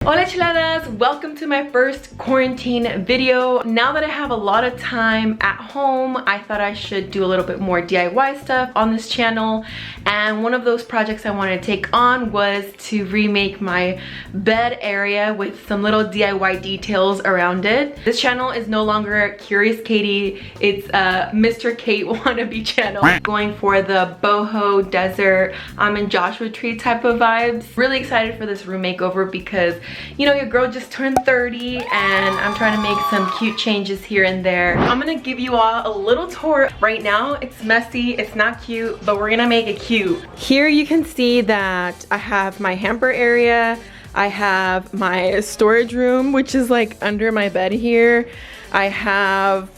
Hola Chuladas! Welcome to my first quarantine video. Now that I have a lot of time at home, I thought I should do a little bit more DIY stuff on this channel. And one of those projects I wanted to take on was to remake my bed area with some little DIY details around it. This channel is no longer Curious Katie, it's Mr. Kate wannabe channel. Going for the boho desert, I'm in Joshua Tree type of vibes. Really excited for this room makeover because you know, your girl just turned 30 and I'm trying to make some cute changes here and there. I'm gonna give you all a little tour. Right now it's messy, it's not cute, but we're gonna make it cute. Here you can see that I have my hamper area. I have my storage room, which is like under my bed here. I have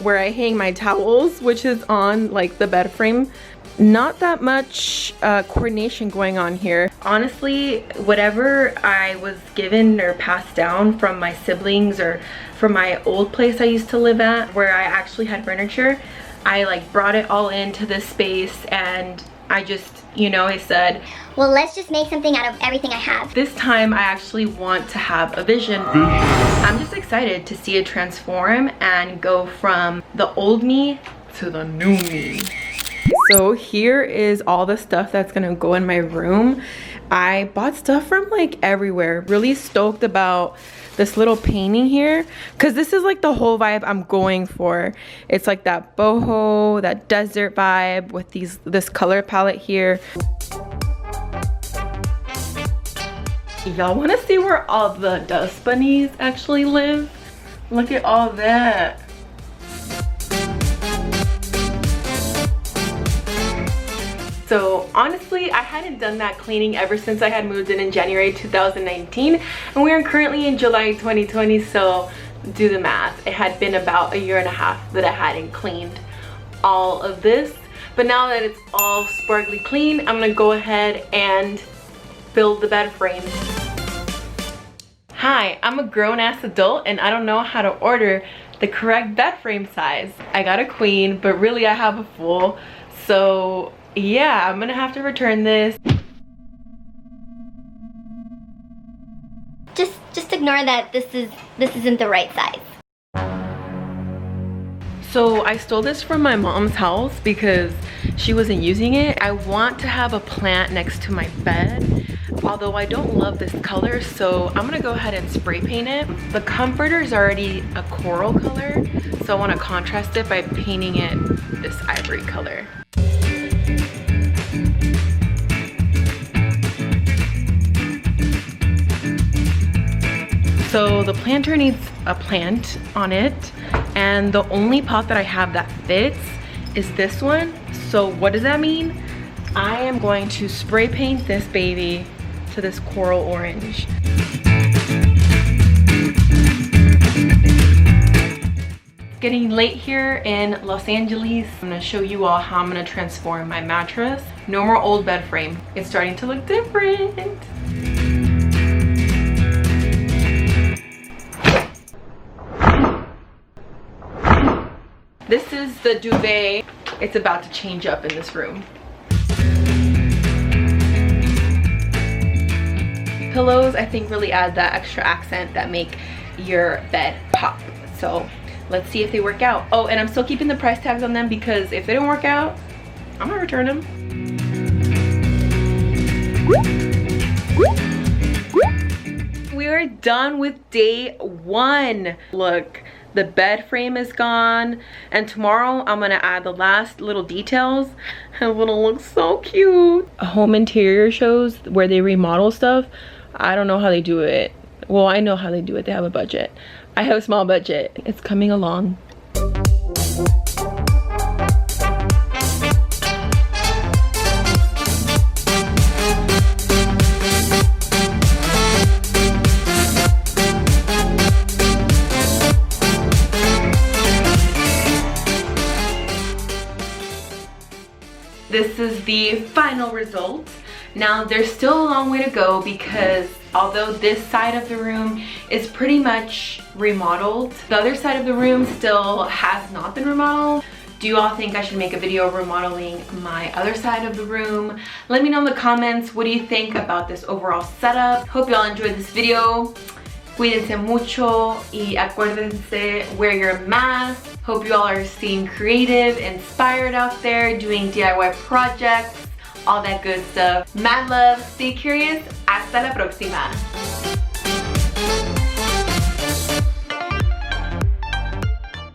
where I hang my towels, which is on like the bed frame. Not that much coordination going on here. Honestly, whatever I was given or passed down from my siblings or from my old place I used to live at, where I actually had furniture, I like brought it all into this space and I just, you know, I said, well, let's just make something out of everything I have. This time I actually want to have a vision. I'm just excited to see it transform and go from the old me to the new me. So here is all the stuff that's gonna go in my room. I bought stuff from like everywhere. Really stoked about this little painting here because this is like the whole vibe I'm going for. It's like that boho, that desert vibe with this color palette here. Y'all wanna see where all the dust bunnies actually live? Look at all that. So honestly, I hadn't done that cleaning ever since I had moved in January 2019, and we are currently in July 2020, so do the math. It had been about a year and a half that I hadn't cleaned all of this. But now that it's all sparkly clean, I'm gonna go ahead and build the bed frame. Hi, I'm a grown-ass adult and I don't know how to order the correct bed frame size. I got a queen, but really I have a full, so yeah, I'm gonna have to return this. Just ignore that this isn't the right size. So I stole this from my mom's house because she wasn't using it. I want to have a plant next to my bed, although I don't love this color, so I'm gonna go ahead and spray paint it. The comforter is already a coral color, so I want to contrast it by painting it this ivory color. So the planter needs a plant on it, and the only pot that I have that fits is this one. So what does that mean? I am going to spray paint this baby to this coral orange. Getting late here in Los Angeles. I'm gonna show you all how I'm gonna transform my mattress. No more old bed frame. It's starting to look different. This is the duvet. It's about to change up in this room. Pillows, I think, really add that extra accent that make your bed pop. So let's see if they work out. Oh, and I'm still keeping the price tags on them because if they don't work out, I'm gonna return them. We are done with day one. Look. The bed frame is gone, and tomorrow I'm gonna add the last little details and it's gonna look so cute. Home interior shows where they remodel stuff. I don't know how they do it. Well, I know how they do it. They have a budget. I have a small budget. It's coming along. This is the final result. Now there's still a long way to go because although this side of the room is pretty much remodeled, the other side of the room still has not been remodeled. Do you all think I should make a video remodeling my other side of the room? Let me know in the comments, what do you think about this overall setup? Hope y'all enjoyed this video. Cuídense mucho y acuérdense, wear your mask. Hope you all are staying creative, inspired out there, doing DIY projects, all that good stuff. Mad love, stay curious. Hasta la próxima.